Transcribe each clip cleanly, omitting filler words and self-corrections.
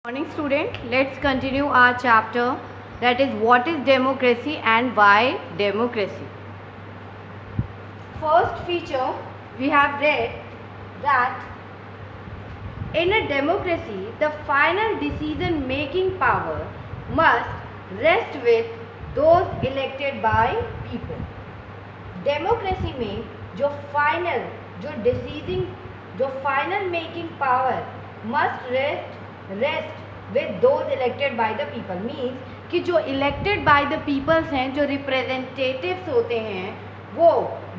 Morning student, let's continue our chapter, that is what is democracy and why democracy. First feature, we have read that in a democracy the final decision making power must rest with those elected by people. Democracy में जो final making power must rest with those elected by the people, means कि जो elected by the peoples हैं, जो representatives होते हैं, वो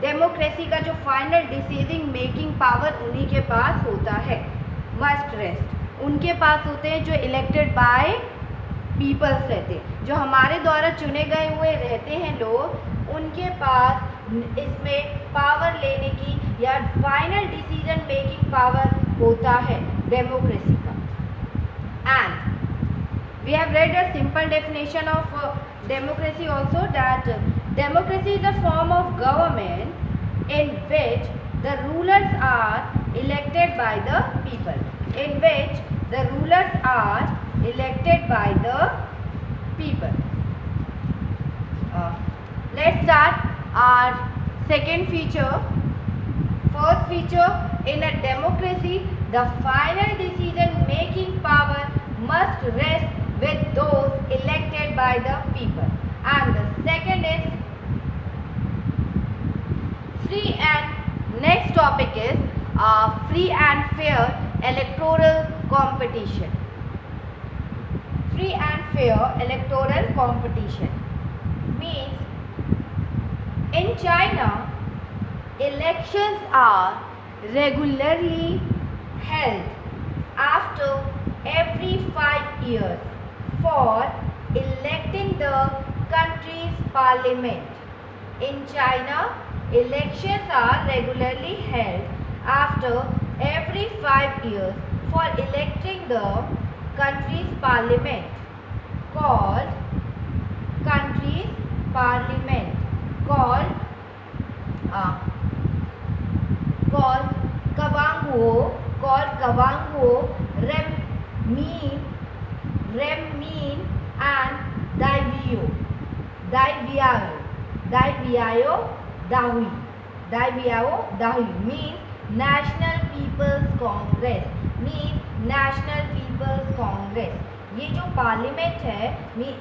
democracy का जो फाइनल डिसीजन मेकिंग पावर उन्हीं के पास होता है. मस्ट रेस्ट उनके पास होते हैं जो इलेक्टेड बाय पीपल्स रहते हैं, जो हमारे द्वारा चुने गए हुए रहते हैं लोग, उनके पास इसमें पावर लेने की या फाइनल डिसीजन मेकिंग पावर होता है डेमोक्रेसी का. And we have read a simple definition of democracy also, that democracy is a form of government in which the rulers are elected by the people. In which the rulers are elected by the people. Let's start our second feature. First feature, in a democracy, the final decision making power must rest with those elected by the people. And the second is free, and next topic is free and fair electoral competition. Free and fair electoral competition means in China, elections are regularly held after every 5 years for electing the country's parliament. In China, elections are regularly held after every 5 years for electing the country's parliament, called country's parliament, called Kavanguo, Renmin and Dahui means National People's Congress, ये जो parliament है,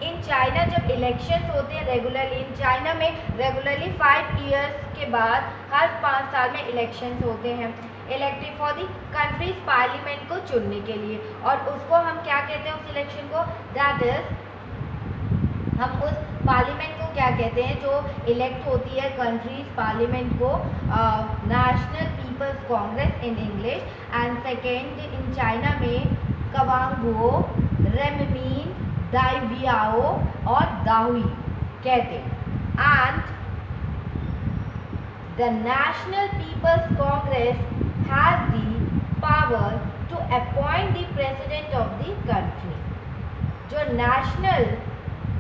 in China जब elections होते हैं regularly, इन China में regularly 5 years के बाद हर 5 साल में इलेक्शंस होते हैं, elected for the countries parliament को चुनने के लिए. और उसको हम क्या कहते हैं, उस इलेक्शन को, दैट इज हम उस पार्लियामेंट को क्या कहते हैं जो इलेक्ट होती है कंट्रीज पार्लियामेंट को, national people's Congress in English. And second in China में कवांगो, रेनमिन, दाइबियाओ और दाहुई कहते हैं. And the national people's Congress has the power to appoint the president of the country. जो नेशनल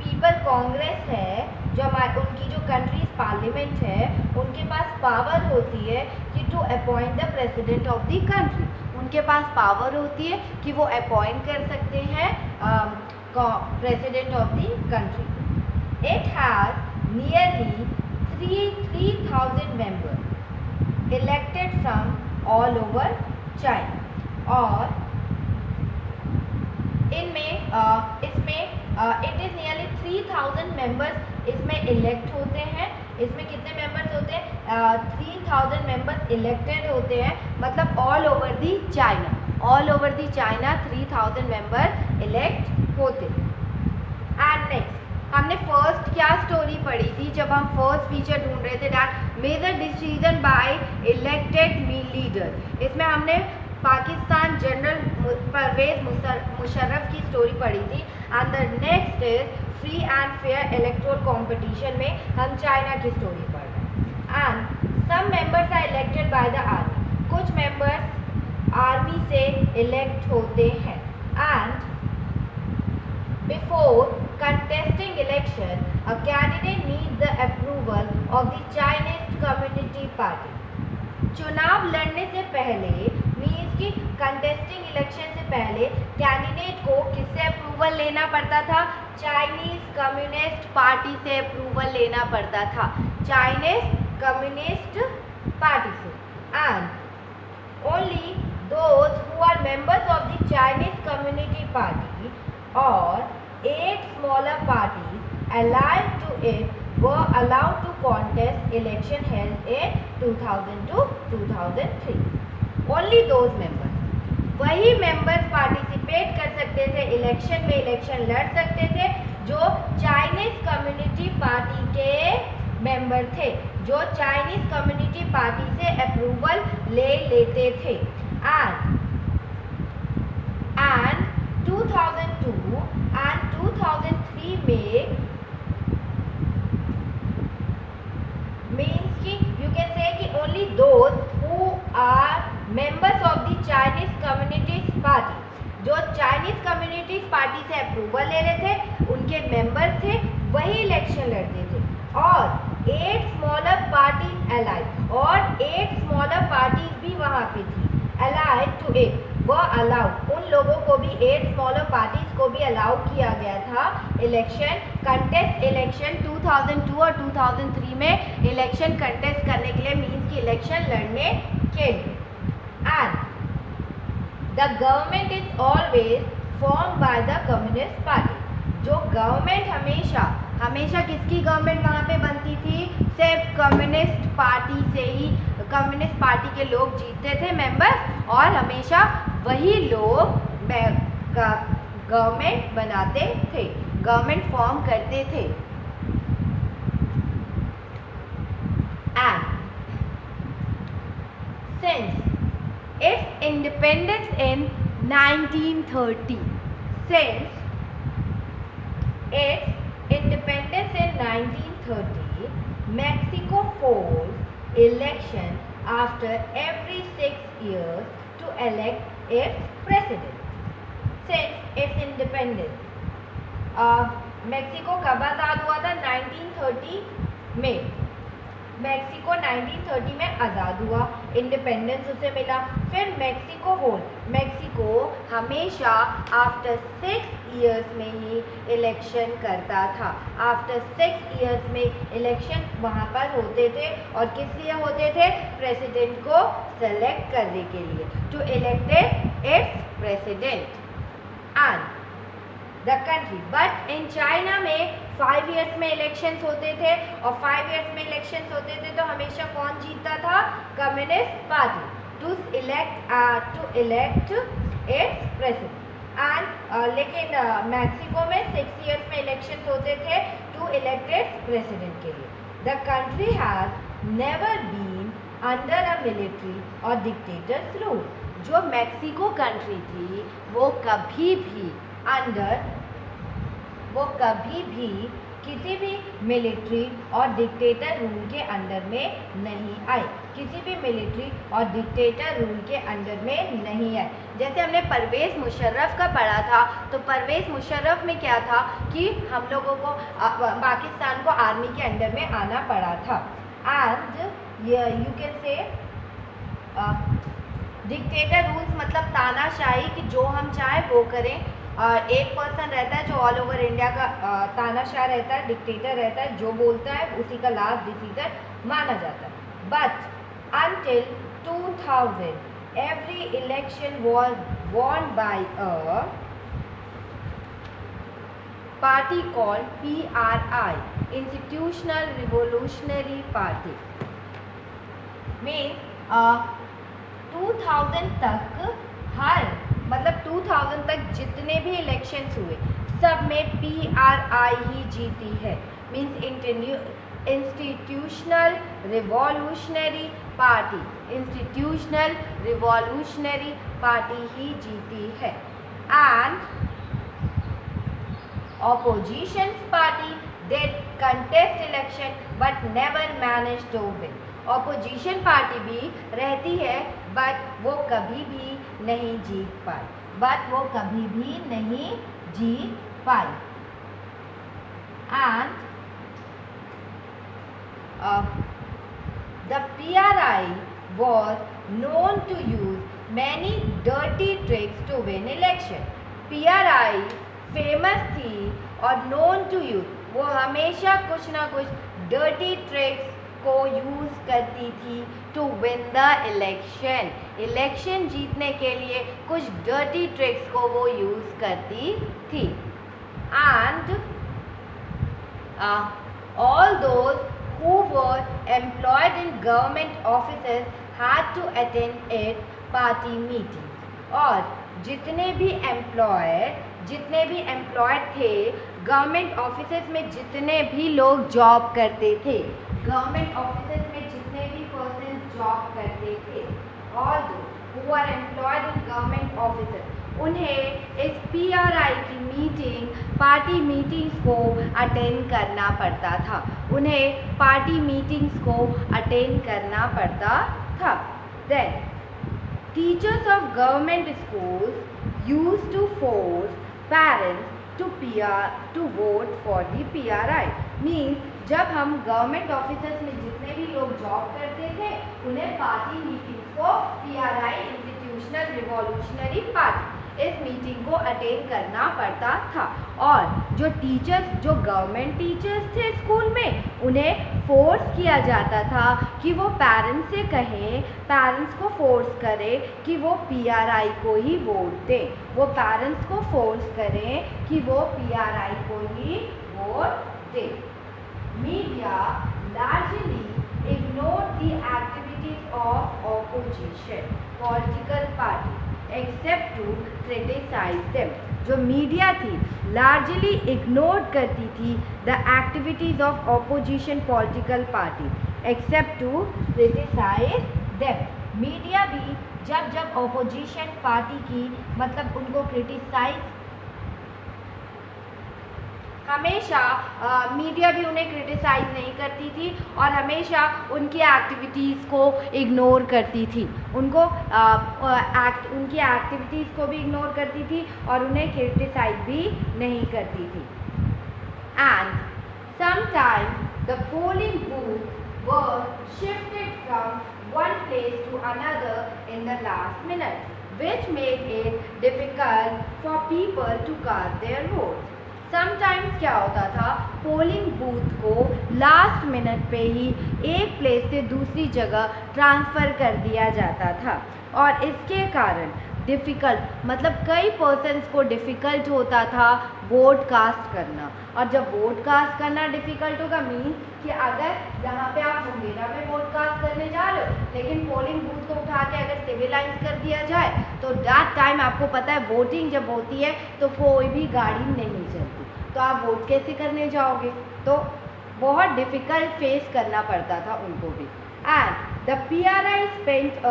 पीपल कांग्रेस है, जो उनकी जो कंट्रीज पार्लियामेंट है, उनके पास पावर होती है कि to appoint the president of the country. उनके पास पावर होती है कि वो अपॉइंट कर सकते हैं president of the country. It has nearly 3,000 members elected from all over China. और इसमें इट इज़ नियरली 3,000 मेंबर्स इसमें इलेक्ट होते हैं. इसमें कितने मेंबर्स होते हैं, 3,000 मेंबर्स इलेक्टेड होते हैं, मतलब all over the China, 3,000 member elect होते हैं. एंड नेक्स्ट हमने फर्स्ट क्या स्टोरी पढ़ी थी जब हम फर्स्ट फीचर ढूंढ रहे थे, that major decision by elected leader. इसमें हमने पाकिस्तान जनरल परवेज मुशर्रफ की स्टोरी पढ़ी थी. And the next is free and fair electoral competition में हम चाइना की स्टोरी पढ़ रहे हैं. And some members are elected by the army, कुछ मेंबर्स आर्मी से इलेक्ट होते हैं. And before contesting election, a candidate needs the approval of the Chinese Communist Party. चुनाव लड़ने से पहले मीन्स कि कंटेस्टिंग इलेक्शन से पहले कैंडिडेट को किससे अप्रूवल लेना पड़ता था? चाइनीज कम्युनिस्ट पार्टी से अप्रूवल लेना पड़ता था, चाइनीज कम्युनिस्ट पार्टी से। And only those who are members of the Chinese community party और 8 smaller parties allied to it were allowed to contest election held in 2002-2003. Only those members, वही members participate कर सकते थे election में, election लड़ सकते थे जो चाइनीज कम्युनिटी पार्टी के मेंबर थे, जो चाइनीज कम्युनिटी पार्टी से अप्रूवल ले लेते थे। एंड 2002 and 2003 में means कि you can say कि only those who are members of the Chinese Communist Party, जो चाइनीज कम्युनिटीज पार्टी से अप्रूवल ले रहे थे, उनके मेंबर थे, वही इलेक्शन लड़ते थे। और 8 स्मॉलर पार्टीज अलाइड, और 8 स्मॉलर पार्टीज भी वहाँ पे थी अलाइड टू इट, वो अलाउड, उन लोगों को भी 8 स्मॉलर पार्टीज को भी अलाउ किया गया था इलेक्शन कंटेस्ट, इलेक्शन 2002 और 2003 में इलेक्शन कंटेस्ट करने के लिए, मीन्स की इलेक्शन लड़ने के लिए। And the government is always form by the communist party, जो गवर्नमेंट हमेशा किसकी गवर्नमेंट वहाँ पे बनती थी? सिर्फ कम्युनिस्ट पार्टी से ही, कम्युनिस्ट पार्टी के लोग जीतते थे मेंबर्स, और हमेशा वही लोग गवर्नमेंट बनाते थे, गवर्नमेंट फॉर्म करते थे। And since it's independence in 1930, since its independence in 1930, Mexico holds election after every 6 years to elect its president. Since its independence, Mexico कब आज़ाद हुआ था? 1930 में। मेक्सिको 1930 में आज़ाद हुआ, इंडिपेंडेंस उसे मिला। फिर मेक्सिको हमेशा आफ्टर 6 इयर्स में ही इलेक्शन करता था। आफ्टर 6 इयर्स में इलेक्शन वहाँ पर होते थे, और किस लिए होते थे? प्रेसिडेंट को सेलेक्ट करने के लिए, to elect its president and the country. But in China में 5 इयर्स में इलेक्शंस होते थे, और 5 इयर्स में इलेक्शंस होते थे तो हमेशा कौन जीतता था? Communist party, to elect its president. And लेकिन मैक्सिको में 6 इयर्स में इलेक्शंस होते थे टू इलेक्ट इट्स प्रेसिडेंट के लिए। The country has never been under a military or dictators rule. जो मैक्सिको कंट्री थी वो कभी भी किसी भी मिलिट्री और डिक्टेटर रूल के अंडर में नहीं आए, किसी भी मिलिट्री और डिक्टेटर रूल के अंडर में नहीं आए। जैसे हमने परवेज़ मुशर्रफ का पढ़ा था, तो परवेज़ मुशर्रफ में क्या था कि हम लोगों को पाकिस्तान को आर्मी के अंडर में आना पड़ा था। And you can say dictator rules मतलब तानाशाही, कि जो हम चाहे वो करें, और एक पर्सन रहता है जो ऑल ओवर इंडिया का तानाशाह रहता है, डिक्टेटर रहता है, जो बोलता है उसी का लास्ट डिसीजन माना जाता है। But until 2000 every election was won by a party called PRI, institutional revolutionary party. Means 2000 तक मतलब 2000 तक जितने भी इलेक्शंस हुए सब में PRI ही जीती है। Means Institutional Revolutionary Party, Institutional Revolutionary Party ही जीती है। And opposition party did contest election but never manage to win. Opposition party भी रहती है बट वो कभी भी नहीं जीत पाई, and the PRI was known to use many dirty tricks to win election. PRI famous थी और known to youth. वो हमेशा कुछ ना कुछ dirty tricks को यूज़ करती थी to win the election. Election जीतने के लिए कुछ dirty tricks को वो यूज़ करती थी. And all those who were employed in government offices had to attend a party meeting. और जितने भी एम्प्लॉयड थे गवर्नमेंट ऑफिसेज में, जितने भी लोग जॉब करते थे, गवर्नमेंट ऑफिसेज में जितने भी पर्सन जॉब करते थे, all who are employed in government offices, उन्हें इस PRI की मीटिंग, पार्टी मीटिंग्स को अटेंड करना पड़ता था. उन्हें पार्टी मीटिंग्स को अटेंड करना पड़ता था. Then teachers of government schools used to force parents to vote for the PRI. Means जब हम गवर्नमेंट ऑफिसर्स में जितने भी लोग जॉब करते थे उन्हें पार्टी मीटिंग्स को, PRI इंस्टीट्यूशनल रिवॉल्यूशनरी पार्टी, इस मीटिंग को अटेंड करना पड़ता था. और जो टीचर्स, जो गवर्नमेंट टीचर्स थे स्कूल में, उन्हें फोर्स किया जाता था कि वो पेरेंट्स से कहें, पेरेंट्स को फोर्स करें कि वो PRI को ही वोट दें. वो पेरेंट्स को फोर्स करें कि वो PRI को ही वोट दें. Media largely ignored the activities of opposition political party except to criticize them. जो मीडिया थी लार्जली इग्नोर करती थी the activities of opposition political party except to criticize them. Media भी जब ऑपोजिशन पार्टी की, मतलब उनको क्रिटिसाइज, हमेशा मीडिया भी उन्हें क्रिटिसाइज नहीं करती थी और हमेशा उनकी एक्टिविटीज़ को इग्नोर करती थी. उनकी एक्टिविटीज़ को भी इग्नोर करती थी और उन्हें क्रिटिसाइज भी नहीं करती थी. And sometimes the polling booth were shifted from one place to another in the last minute, which made it difficult for people to cast their votes. Sometimes क्या होता था, पोलिंग बूथ को लास्ट मिनट पे ही एक place से दूसरी जगह transfer कर दिया जाता था और इसके कारण डिफ़िकल्ट, मतलब कई पर्सन्स को डिफ़िकल्ट होता था वोट कास्ट करना. और जब वोट कास्ट करना डिफ़िकल्ट होगा, मीन कि अगर यहाँ पे आप मुंगेरा में वोट कास्ट करने जा रहे हो लेकिन पोलिंग बूथ को उठा के अगर सिविलाइज कर दिया जाए तो दैट टाइम आपको पता है वोटिंग जब होती है तो कोई भी गाड़ी नहीं चलती, तो आप वोट कैसे करने जाओगे. तो बहुत डिफ़िकल्ट फेस करना पड़ता था उनको भी. And the PRI spent a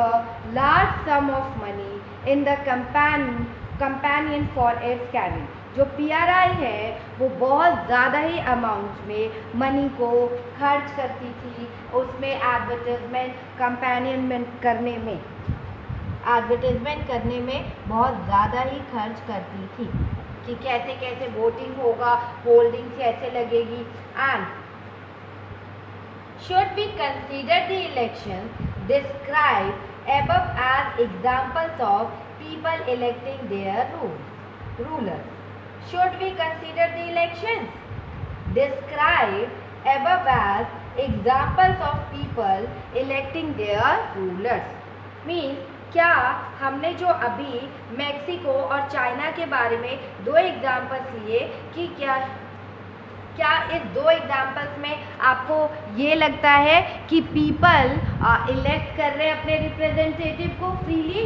large sum of money in the companion for its campaign. जो PRI है वो बहुत ज़्यादा ही अमाउंट में मनी को खर्च करती थी उसमें एडवर्टाइजमेंट करने में बहुत ज़्यादा ही खर्च करती थी कि कैसे कैसे वोटिंग होगा, होल्डिंग कैसे लगेगी. And should we consider the elections described above as examples of people electing their rulers? Should we consider the elections described above as examples of people electing their rulers? Means क्या हमने जो अभी Mexico और China के बारे में दो examples लिए कि क्या इस दो एग्जाम्पल्स में आपको ये लगता है कि पीपल इलेक्ट कर रहे हैं अपने रिप्रेजेंटेटिव को फ्रीली?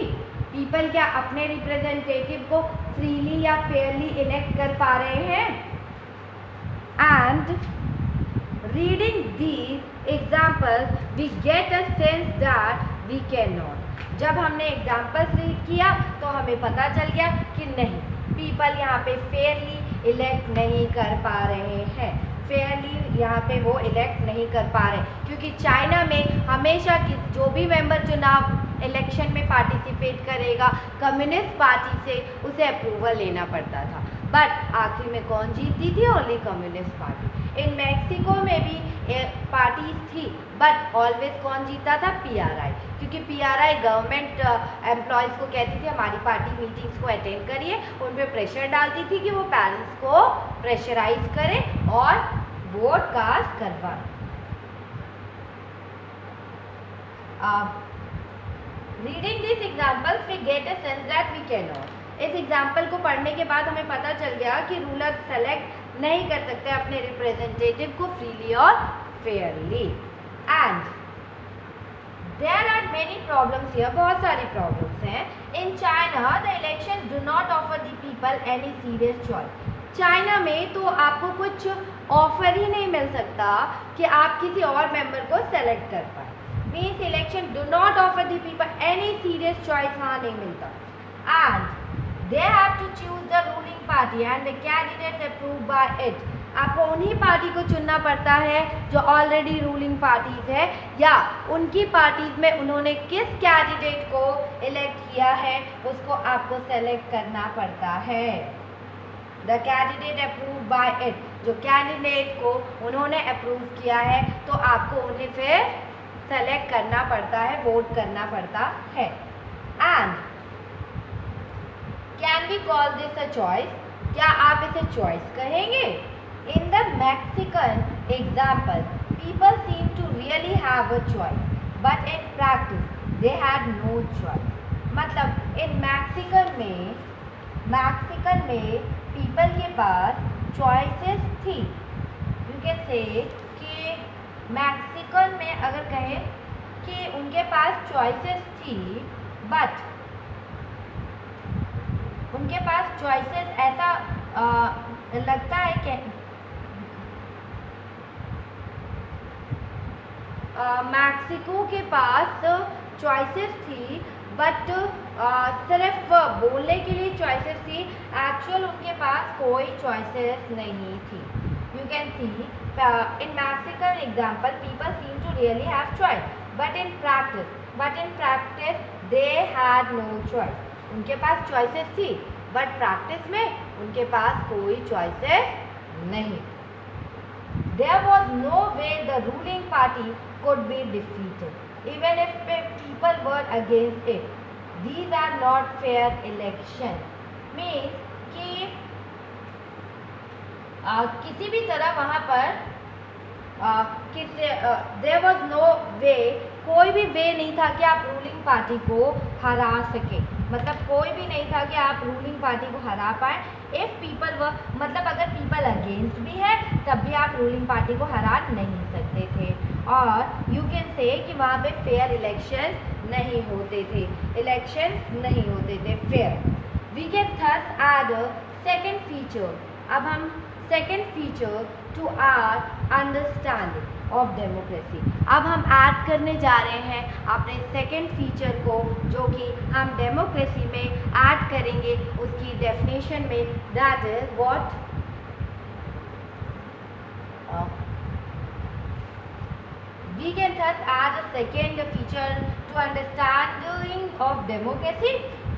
पीपल क्या अपने रिप्रेजेंटेटिव को फ्रीली या फेयरली इलेक्ट कर पा रहे हैं? And reading these examples we get a sense that we can not. जब हमने एग्जाम्पल्स रीड किया तो हमें पता चल गया कि नहीं, पीपल यहाँ पे फेयरली इलेक्ट नहीं कर पा रहे हैं, फेयरली यहाँ पे वो इलेक्ट नहीं कर पा रहे, क्योंकि चाइना में हमेशा की जो भी मेंबर चुनाव इलेक्शन में पार्टिसिपेट करेगा कम्युनिस्ट पार्टी से उसे अप्रूवल लेना पड़ता था. बट आखिर में कौन जीतती थी? Only communist party. इन मैक्सिको में भी पार्टीज थी, बट ऑलवेज कौन जीता था? PRI, क्योंकि PRI गवर्नमेंट एम्प्लॉयज़ को कहती थी हमारी पार्टी मीटिंग्स को अटेंड करिए, उन पे प्रेशर डालती थी कि वो पेरेंट्स को प्रेशराइज करें और वोट कास्ट करवाएं। Reading this examples we get a sense that we can not. इस एग्जाम्पल को पढ़ने के बाद हमें पता चल गया कि रूलर सेलेक्ट नहीं कर सकते अपने रिप्रेजेंटेटिव को फ्रीली और fairly. And there are many problems here, बहुत सारी प्रॉब्लम्स हैं। In China the election do not offer the people any serious choice. China में तो आपको कुछ ऑफर ही नहीं मिल सकता कि आप किसी और मेंबर को सेलेक्ट कर पाए। Means election do not offer the people any serious choice, वहाँ नहीं मिलता। And they have to choose the ruling party and the candidate approved by it. आपको उन्हीं पार्टी को चुनना पड़ता है जो ऑलरेडी रूलिंग पार्टीज है, या उनकी पार्टीज में उन्होंने किस कैंडिडेट को इलेक्ट किया है उसको आपको सेलेक्ट करना पड़ता है। The candidate approved by it, जो कैंडिडेट को उन्होंने अप्रूव किया है तो आपको उन्हें फिर सेलेक्ट करना पड़ता है, वोट करना पड़ता है। And can we call this a choice? क्या आप इसे चॉइस कहेंगे? In the Mexican example, people seem to really have a choice, but in practice, they had no choice. मतलब इन मैक्सिकन में people के पास choices थी। You can say कि Mexican में अगर कहें कि उनके पास choices थी, but उनके पास choices ऐसा लगता है कि मैक्सिको के पास चॉइसेस थी, बट सिर्फ बोलने के लिए चॉइसेस थी, एक्चुअल उनके पास कोई चॉइसेस नहीं थी। You can see in Mexican example people seem to really have choice, but in practice they had no choice. उनके पास चॉइसेस थी, बट प्रैक्टिस में उनके पास कोई चॉइसेस नहीं। There was no way the ruling party could be defeated, even if people were against it. These are not fair elections. Means कि किसी भी तरह वहाँ पर there was no way, कोई भी वे नहीं था कि आप रूलिंग पार्टी को हरा सके। मतलब कोई भी नहीं था कि आप रूलिंग पार्टी को हरा पाए। इफ़ पीपल व मतलब अगर पीपल अगेंस्ट भी है तब भी आप रूलिंग पार्टी को हरा नहीं सकते थे। और यू कैन से कि वहाँ पे फेयर इलेक्शन नहीं होते थे, fair. We can thus add second feature. अब हम second feature to our understanding of democracy, अब हम ऐड करने जा रहे हैं अपने सेकेंड फीचर को, जो कि हम डेमोक्रेसी में ऐड करेंगे उसकी डेफिनेशन में। That is what we can thus add a second feature to understanding of democracy.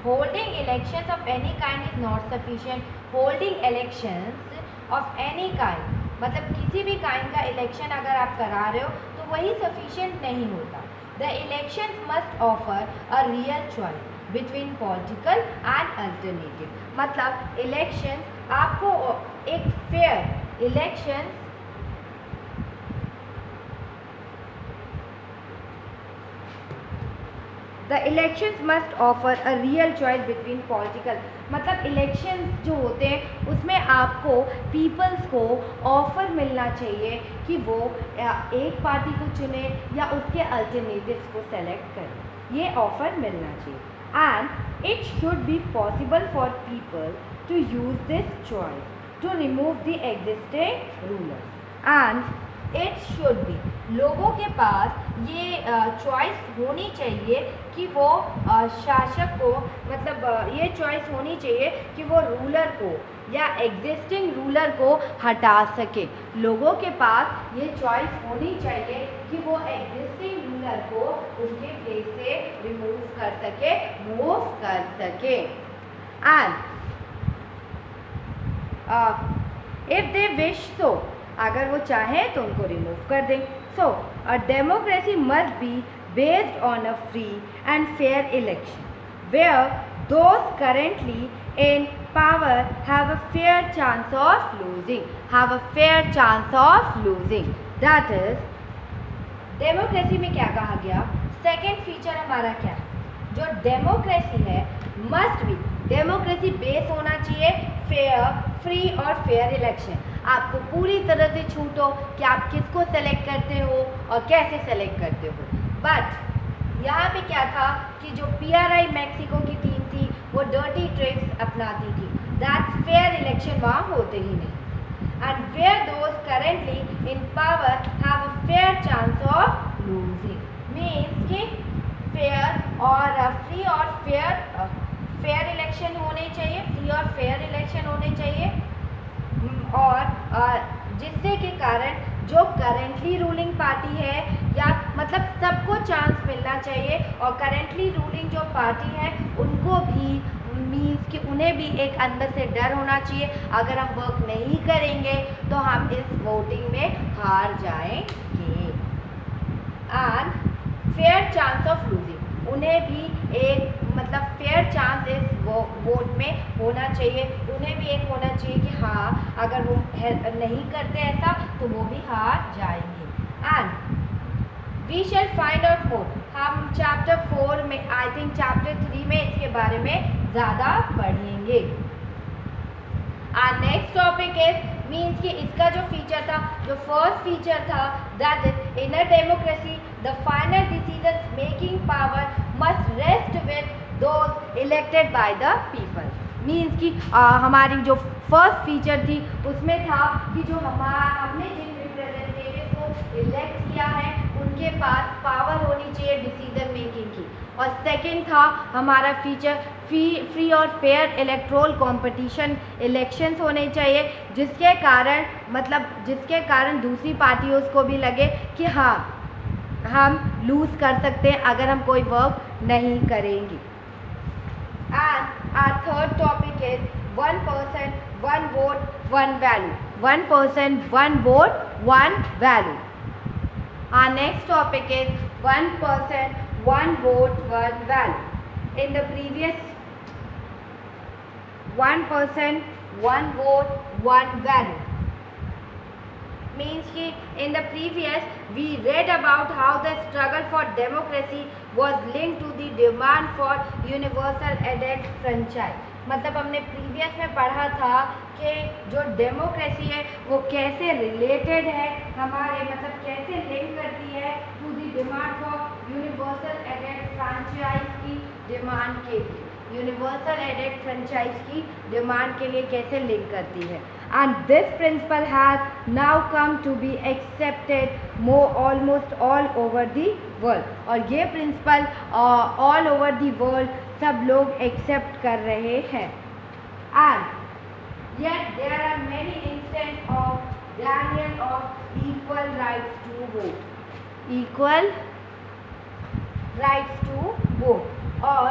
Holding elections of any kind is not sufficient. Holding elections of any kind, मतलब किसी भी काइंड का election अगर आप करा रहे हो तो वही सफिशिएंट नहीं होता। The elections must offer a real choice between political and alternative. मतलब इलेक्शंस आपको एक fair elections the elections must offer a real choice between political, मतलब इलेक्शंस जो होते हैं उसमें आपको पीपल्स को ऑफ़र मिलना चाहिए कि वो एक पार्टी को चुने या उसके अल्टरनेटिव्स को सेलेक्ट करें, ये ऑफ़र मिलना चाहिए। And it should be possible for people to use this choice to remove the existing rulers. And it should be, लोगों के पास ये चॉइस होनी चाहिए कि वो शासक को, मतलब ये चॉइस होनी चाहिए कि वो रूलर को या एग्जिस्टिंग रूलर को हटा सके। लोगों के पास ये चॉइस होनी चाहिए कि वो एग्जिस्टिंग रूलर को उसके प्लेस से रिमूव कर सके, मूव कर सके। एंड इफ दे विश तो अगर वो चाहें तो उनको रिमूव कर दें। So a democracy must be based on a free and fair election where those currently in power have a fair chance of losing, that is democracy में क्या कहा गया, सेकेंड फीचर हमारा क्या है, जो डेमोक्रेसी है मस्ट बी, डेमोक्रेसी बेस होना चाहिए फेयर, फ्री और फेयर इलेक्शन। आपको पूरी तरह से छूट हो कि आप किसको सेलेक्ट करते हो और कैसे सेलेक्ट करते हो। बट यहाँ पे क्या था कि जो PRI मैक्सिको की टीम थी वो डर्टी ट्रिक्स अपनाती थी, दैट फेयर इलेक्शन वहाँ होते ही नहीं। And where those currently in power have a fair chance of losing, means कि fair और free और fair इलेक्शन होने चाहिए, फ्री और फेयर इलेक्शन होने चाहिए, और जिससे के कारण जो करेंटली रूलिंग पार्टी है, या मतलब सबको चांस मिलना चाहिए, और करेंटली रूलिंग जो पार्टी है उनको भी मीन्स कि उन्हें भी एक अंदर से डर होना चाहिए, अगर हम वर्क नहीं करेंगे तो हम इस वोटिंग में हार जाएंगे। And fair chance of losing, उन्हें भी एक मतलब फेयर चांस इस वोट में होना चाहिए, उन्हें भी एक होना चाहिए कि हाँ अगर वो नहीं करते ऐसा तो वो भी हार जाएंगे। And we shall find out more, हम चैप्टर 4 में, आई थिंक चैप्टर 3 में इसके बारे में ज़्यादा पढ़ेंगे। नेक्स्ट टॉपिक इज मीन्स कि इसका जो फीचर था, जो फर्स्ट फीचर था, that is in a democracy the final decision making power must rest with those elected by the people. Means कि हमारी जो फर्स्ट फीचर थी उसमें था कि जो हमने जिन रिप्रेजेंटेटिव को इलेक्ट किया है उनके पास पावर होनी चाहिए डिसीजन मेकिंग की, और सेकंड था हमारा फीचर फ्री और फेयर इलेक्ट्रोल कंपटीशन इलेक्शंस होने चाहिए, जिसके कारण दूसरी पार्टियों को भी लगे कि हाँ हम लूज़ कर सकते हैं अगर हम कोई वर्क नहीं करेंगे। And our third topic is 1 person 1 vote 1 value, 1 person 1 vote 1 value। Our next topic is 1 person 1 vote 1 value. In the previous 1 person 1 vote 1 value means कि in the previous we read about how the struggle for democracy was linked to the demand for universal adult franchise। मतलब हमने previous में पढ़ा था कि जो democracy है वो कैसे रिलेटेड है हमारे, मतलब कैसे लिंक करती है to the demand for universal एडेड फ्रेंचाइज की डिमांड के लिए, यूनिवर्सल एडेड फ्रेंचाइज की डिमांड के लिए कैसे लिंक करती है। And this principle has now come to be accepted almost all over the world, और ये principle all over the world सब लोग एक्सेप्ट कर रहे हैं। And yet there are many instances of denial of equal rights to vote, equal rights to vote, और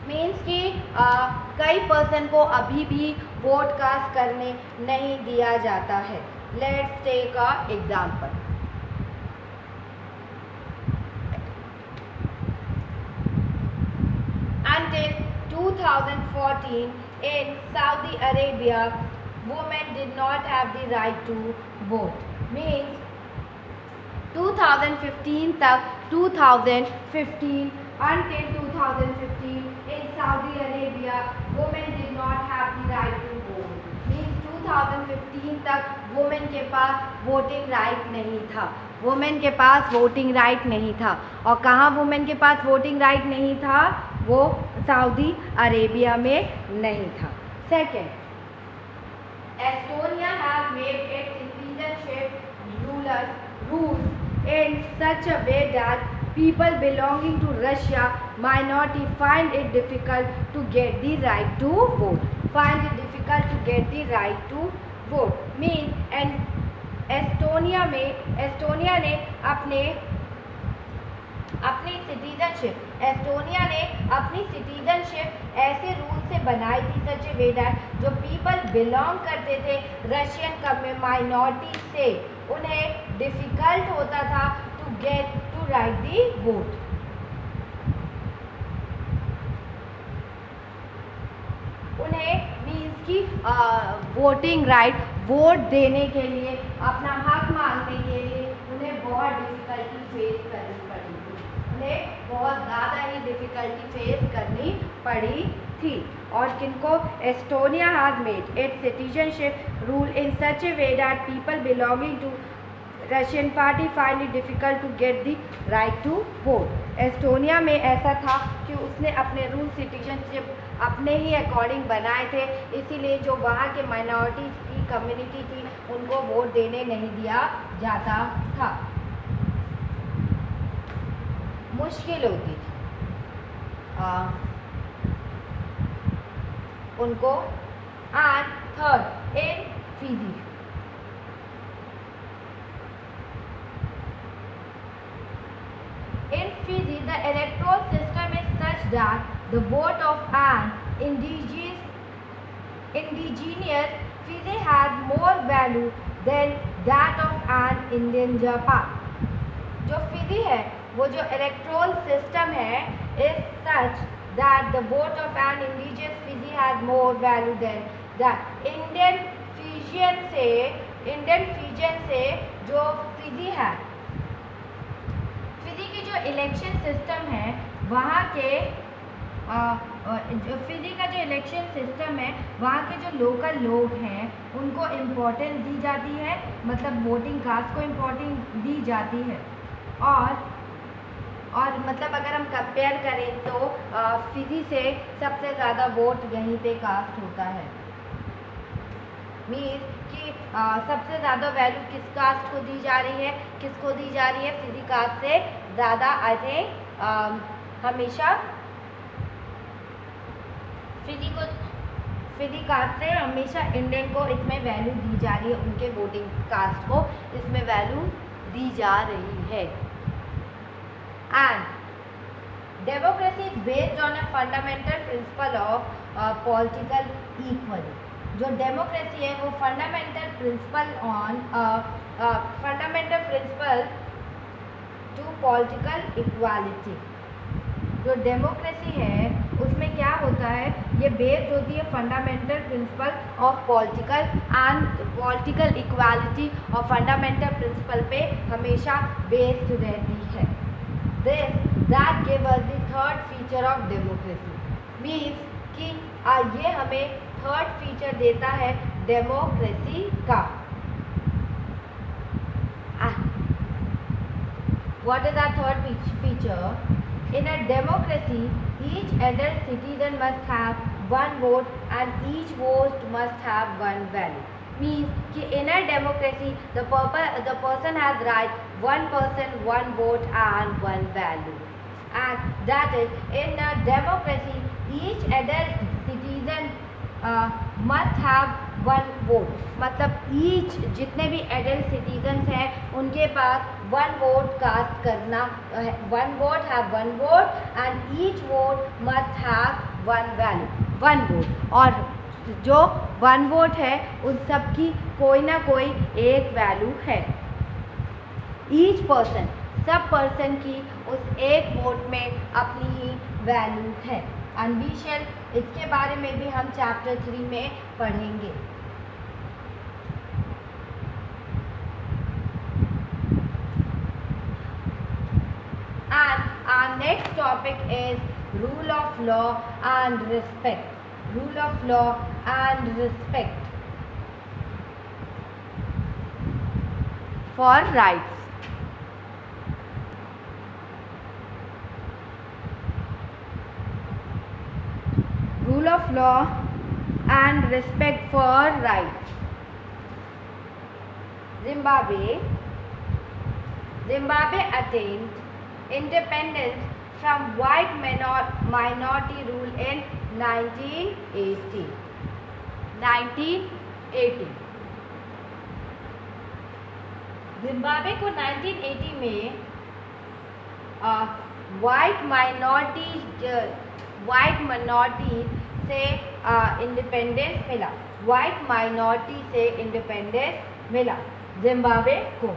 means कि कई पर्सन को अभी भी वोट कास्ट करने नहीं दिया जाता है। Let's take a example. Until 2014 in Saudi Arabia, women did not have the right to vote. Means 2015 तक 2015 until 2015 in Saudi Arabia, women did not have the right to vote. Means 2015 तक women के पास voting right नहीं था, women के पास voting right नहीं था। और कहाँ वुमेन के पास वोटिंग राइट नहीं था, वो सऊदी अरेबिया में नहीं था। Second, Estonia have made its citizenship rules in such a way that people belonging to Russia minority find it difficult to get the right to vote. Find it difficult to get the right to vote. Means and Estonia ने अपनी citizenship, Estonia ने अपनी citizenship ऐसे rule से बनाई थी such a way that जो people belong करते थे रशियन माइनॉरिटी से, उन्हें डिफ़िकल्ट होता था to get to right the vote. उन्हें मीन्स की वोटिंग राइट, वोट देने के लिए, अपना हक मांगने के लिए उन्हें बहुत डिफ़िकल्टी फेस करनी पड़ी थी, उन्हें बहुत ज़्यादा ही डिफ़िकल्टी फेस करनी पड़ी थी। और किनको? Estonia has made its citizenship rule in such a way that people belonging to Russian party find it difficult to get the right to vote. Estonia में ऐसा था कि उसने अपने रूल सिटीजनशिप अपने ही अकॉर्डिंग बनाए थे, इसीलिए जो वहाँ के माइनॉरिटीज़ की कम्युनिटी थी उनको वोट देने नहीं दिया जाता था, मुश्किल होती थी उनको। And third, in Fiji, in Fiji the electoral system is such that the vote of an indigenous Fiji has more value than that of an Indian part। जो फिजी है वो जो इलेक्ट्रोल सिस्टम है is such that the vote of an indigenous Fiji has more value than that Indian Fijian से जो Fiji है, Fiji की जो इलेक्शन सिस्टम है वहाँ के जो फिजी का जो इलेक्शन सिस्टम है वहाँ के जो लोकल लोग हैं उनको इम्पोर्टेंस दी जाती है, मतलब वोटिंग कास्ट को इम्पोर्टेंस दी जाती है। और मतलब अगर हम कंपेयर करें तो फिजी से सबसे ज़्यादा वोट यहीं पे कास्ट होता है, मीन्स कि सबसे ज़्यादा वैल्यू किस कास्ट को दी जा रही है, किसको दी जा रही है? फिजी कास्ट से ज़्यादा। आई थिंक हमेशा फिजी कास्ट से हमेशा इंडियन को इसमें वैल्यू दी जा रही है, उनके वोटिंग कास्ट को इसमें वैल्यू दी जा रही है। And democracy is based on a fundamental principle of political equality. जो डेमोक्रेसी है वो fundamental principle to political equality. जो डेमोक्रेसी है उसमें क्या होता है, ये बेस्ड होती है fundamental principle of political equality और फंडामेंटल प्रिंसिपल पे हमेशा बेस्ड रहती है। That give us the third feature of democracy, means कि ये हमें थर्ड फीचर देता है डेमोक्रेसी का। What is our third feature? In a democracy, each adult citizen must have one vote and each vote must have one value. Means कि in a democracy, the person has right, one person, one vote and one value. And that is, in a democracy, each adult citizen must have one vote, मतलब each जितने भी adult citizens हैं उनके पास one vote cast करना, one vote have one vote and each vote must have one value, one vote. और जो one vote है उन सब की कोई ना कोई एक वैल्यू है। ईच पर्सन, सब पर्सन की उस एक वोट में अपनी ही वैल्यू है। एम्बिशन, इसके बारे में भी हम चैप्टर 3 में पढ़ेंगे। And our next topic is rule of law and respect. Rule of law and respect for rights. Rule of law and respect for rights. Zimbabwe attained independence from white minority rule in 1980. Zimbabwe को 1980 में white minority से independence मिला, white minority से independence मिला Zimbabwe को।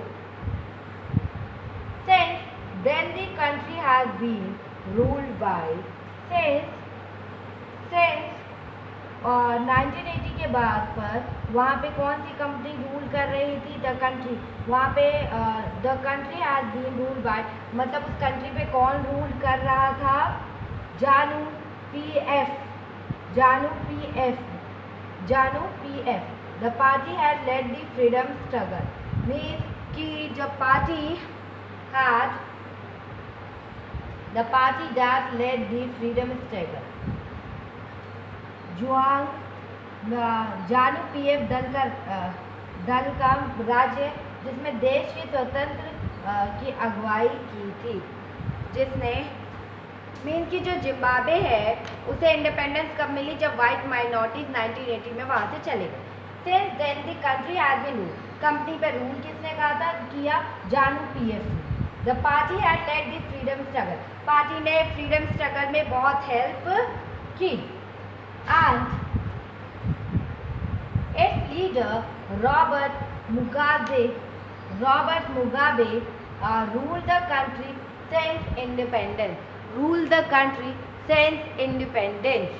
Since then the country has been ruled by since 1980 के बाद पर वहाँ पे कौन सी कंपनी रूल कर रही थी? The country. वहाँ पे the country has been ruled by, मतलब उस कंट्री पे कौन रूल कर रहा था? जानू PF. The party has lead the freedom struggle, means कि जब the party that led the freedom struggle, जानू पीएफ दल का राज्य जिसमें देश के स्वतंत्र की अगुवाई की थी, जिसने मीन की जो जिम्बाब्वे है उसे इंडिपेंडेंस कब मिली? जब वाइट माइनॉरिटीज 1980 में वहाँ से चले गए। Since then the country has been ruled, company पे रूल किसने किया? ZANU PF. The party had led the freedom struggle, party ने फ्रीडम स्ट्रगल में बहुत हेल्प की। And its leader Robert Mugabe ruled the country since independence,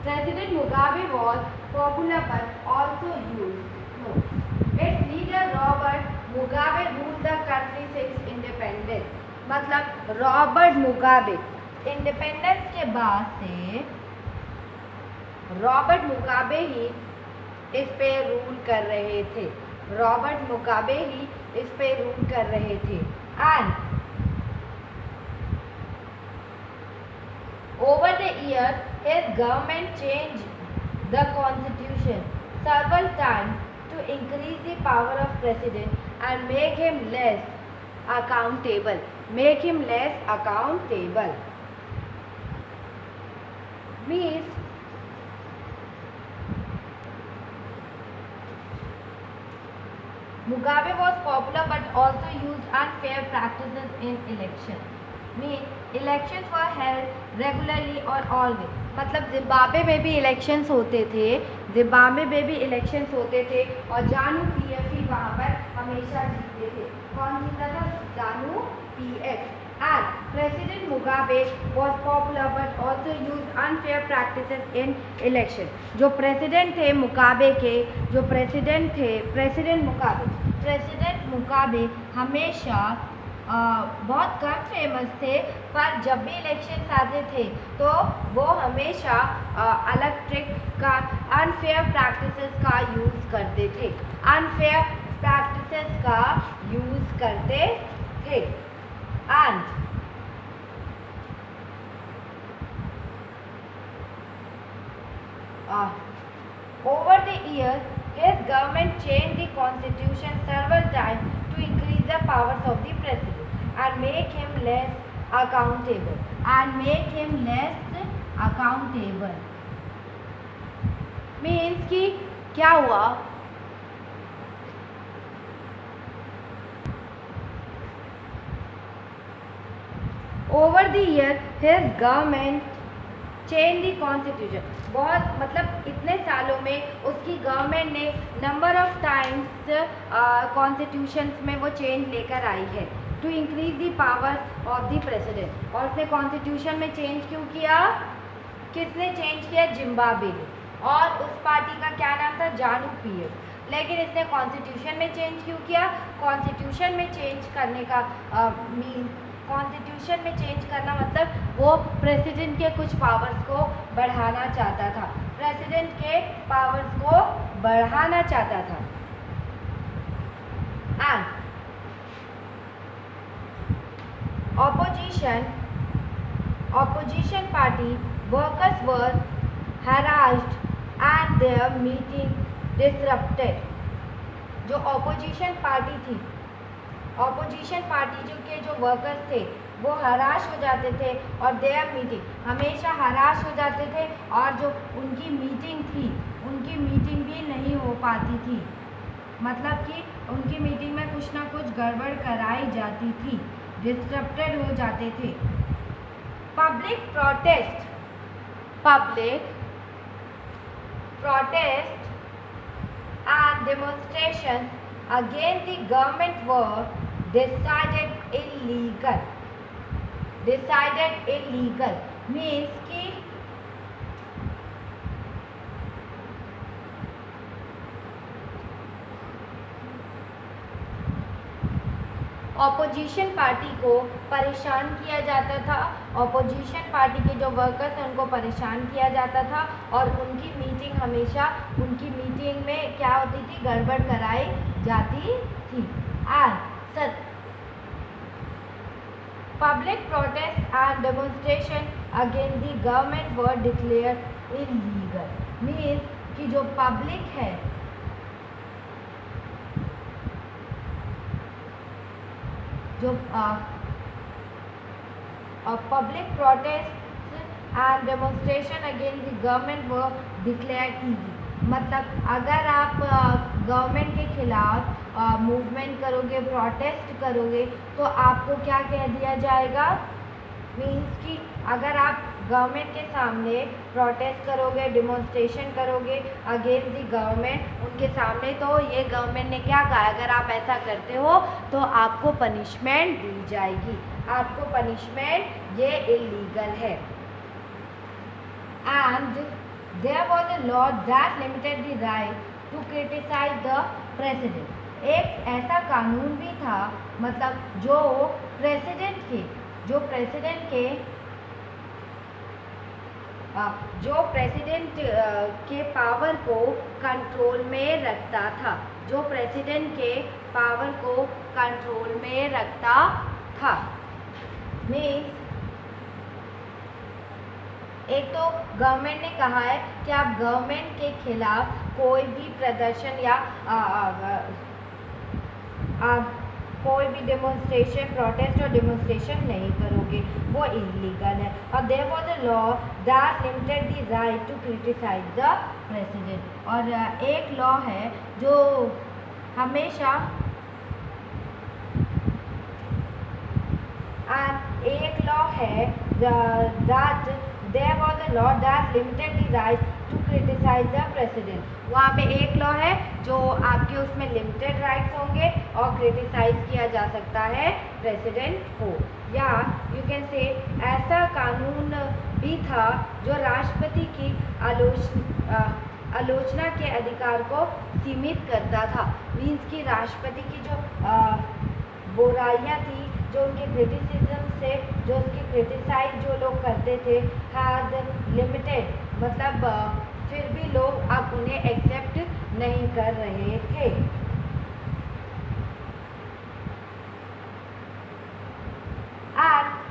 President Mugabe was popular but also used. Its leader Robert Mugabe ruled the country since independence. मतलब Robert Mugabe independence के बाद से Robert Mugabe ही इस पे rule कर रहे थे। And over the years, his government changed the constitution several times to increase the power of president and make him less accountable. Means Mugabe was popular but also used unfair practices in election. Elections were held regularly or always. मतलब Zimbabwe में भी elections होते थे और जानू PF ही वहाँ पर हमेशा जीतते थे। कौन जीता था? जानू PF. And President Mugabe was popular but also used unfair practices in election. जो प्रेसिडेंट मुगाबे हमेशा बहुत कम फेमस थे, पर जब भी इलेक्शन आते थे तो वो हमेशा अलग ट्रिक का अनफेयर प्रैक्टिसेस का यूज़ करते थे। And over the years, his government changed the constitution several times to increase the powers of the president and make him less accountable. Means कि क्या हुआ? Over the years, his government change the constitution, बहुत मतलब इतने सालों में उसकी government ने नंबर ऑफ टाइम्स कॉन्स्टिट्यूशंस में वो चेंज लेकर आई है to increase the power of the president. और उसने कॉन्स्टिट्यूशन में चेंज क्यों किया? किसने चेंज किया? जिम्बाब्वे ने। और उस पार्टी का क्या नाम था? जानू पीएफ। लेकिन इसने कॉन्स्टिट्यूशन में चेंज क्यों किया? कॉन्स्टिट्यूशन में चेंज करने का कॉन्स्टिट्यूशन में चेंज करना मतलब वो प्रेसिडेंट के कुछ पावर्स को बढ़ाना चाहता था। And opposition party workers were harassed and their meeting disrupted। जो ऑपोजिशन पार्टी थी ऑपोजिशन पार्टी के जो वर्कर्स थे वो हराश हो जाते थे और देयर मीटिंग हमेशा हराश हो जाते थे, और जो उनकी मीटिंग थी उनकी मीटिंग भी नहीं हो पाती थी, मतलब कि उनकी मीटिंग में कुछ ना कुछ गड़बड़ कराई जाती थी, डिस्टर्बेड हो जाते थे। Public protest and demonstrations against the government were decided illegal means कि ऑपोजिशन पार्टी को परेशान किया जाता था, ऑपोजिशन पार्टी के जो वर्कर्स हैं उनको परेशान किया जाता था, और उनकी मीटिंग हमेशा उनकी मीटिंग में क्या होती थी, गड़बड़ कराई जाती थी। And public protest and demonstration against the government were declared illegal means कि जो पब्लिक है, जो public protest and demonstration against the government वो डिक्लेयर्ड ईजी, मतलब अगर आप गवर्नमेंट के खिलाफ मूवमेंट करोगे, प्रोटेस्ट करोगे, तो आपको क्या कह दिया जाएगा, मीन्स कि अगर आप गवर्नमेंट के सामने प्रोटेस्ट करोगे, डिमॉन्स्ट्रेशन करोगे अगेंस्ट द गवर्नमेंट उनके सामने, तो ये गवर्नमेंट ने क्या कहा, अगर आप ऐसा करते हो तो आपको पनिशमेंट दी जाएगी, आपको पनिशमेंट, ये इलीगल है। And there was a law that limited the right to criticize the president, एक ऐसा कानून भी था, मतलब जो प्रेसिडेंट के पावर को कंट्रोल में रखता था, जो प्रेसिडेंट के पावर को कंट्रोल में रखता था। मीन्स एक तो गवर्नमेंट ने कहा है कि आप गवर्नमेंट के खिलाफ कोई भी प्रदर्शन या कोई भी डेमोन्स्ट्रेशन, प्रोटेस्ट और डेमोन्स्ट्रेशन नहीं करोगे, वो इलीगल है। और there was a law that limited the right to criticize the president, और एक लॉ है जो हमेशा एक लॉ है that there was a law that limited the right to criticize the president, वहाँ पे एक लॉ है जो आपके उसमें लिमिटेड राइट्स होंगे और क्रिटिसाइज किया जा सकता है प्रेसिडेंट को, या यू कैन से ऐसा कानून भी था जो राष्ट्रपति की आलोचना के अधिकार को सीमित करता था। मीन्स कि राष्ट्रपति की जो बुराइयाँ थी, जो उनके क्रिटिसिज्म से, जो उसकी क्रिटिसाइज जो लोग करते थे, हैड लिमिटेड, मतलब फिर भी लोग अब उन्हें एक्सेप्ट नहीं कर रहे थे।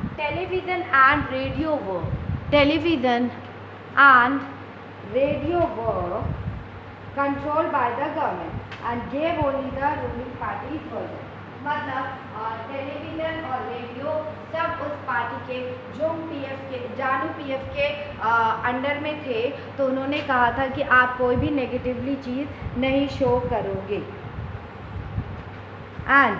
Television and radio were controlled by the government and gave only the ruling party version, मतलब टेलीविज़न और रेडियो सब उस पार्टी के जानू पीएफ के अंडर में थे, तो उन्होंने कहा था कि आप कोई भी नेगेटिवली चीज़ नहीं शो करोगे। And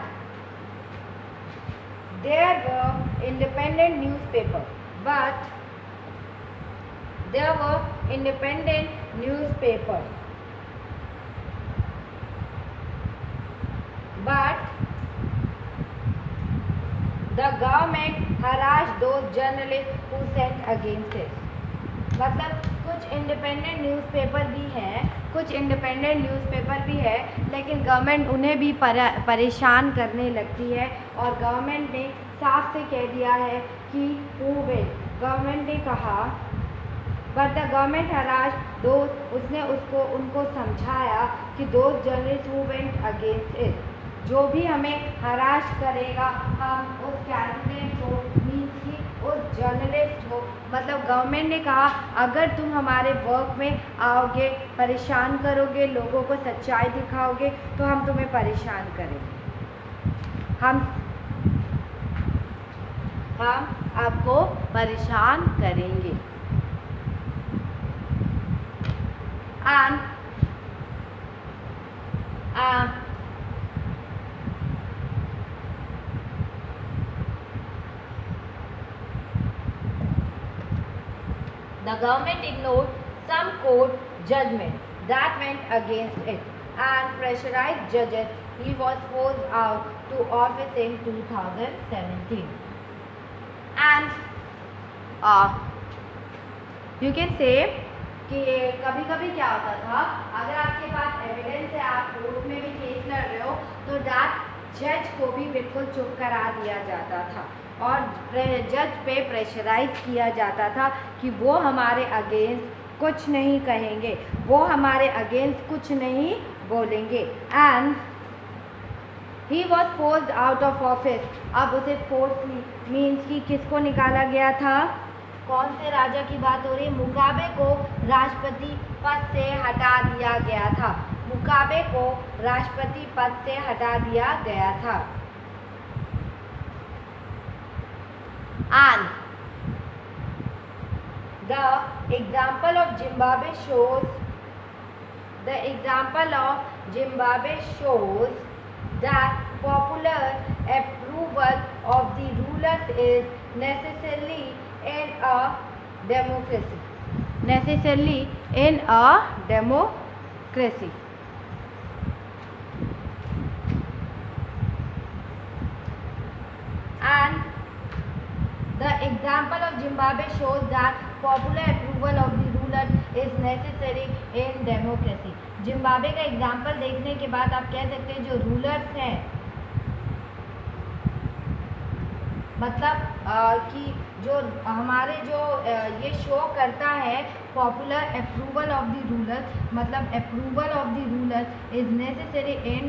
there were independent newspaper, but there were independent newspaper, but the government harassed those journalists who sent against it, मतलब कुछ इंडिपेंडेंट न्यूज़पेपर भी है, लेकिन गवर्नमेंट उन्हें भी परेशान करने लगती है, और गवर्नमेंट ने साफ से कह दिया है कि गवर्नमेंट ने कहा, but the government harassed those, उसने उनको समझाया कि those journalist who went against it, जो भी हमें हराश करेगा, हम उस कैंडिडेट को, मीन्स की उस जर्नलिस्ट को, मतलब गवर्नमेंट ने कहा अगर तुम हमारे वर्क में आओगे, परेशान करोगे, लोगों को सच्चाई दिखाओगे, तो हम तुम्हें परेशान करेंगे। हम आपको परेशान करेंगे। And the government ignored some court judgment that went against it and pressurized judges. He was forced out to office in 2017. And you can say कि कभी कभी क्या होता था, अगर आपके पास एविडेंस है, आप कोर्ट में भी केस लड़ रहे हो, तो दैट जज को भी बिल्कुल चुप करा दिया जाता था और जज पे प्रेशराइज किया जाता था कि वो हमारे अगेंस्ट कुछ नहीं कहेंगे, वो हमारे अगेंस्ट कुछ नहीं बोलेंगे। And he was forced out of office. अब उसे फोर्सली मीन्स कि किसको निकाला गया था, कौन से राजा की बात हो रही है, मुगाबे को राष्ट्रपति पद से हटा दिया गया था। मुगाबे को राष्ट्रपति पद से हटा दिया गया था। And the example of Zimbabwe shows that popular approval of the rulers is necessarily in a democracy. And the example of Zimbabwe shows that popular approval of the ruler is necessary in democracy. Zimbabwe का example देखने के बाद आप कह सकते हैं जो rulers हैं, मतलब कि जो हमारे जो ये शो करता है popular approval of the ruler, मतलब approval of the ruler is necessary in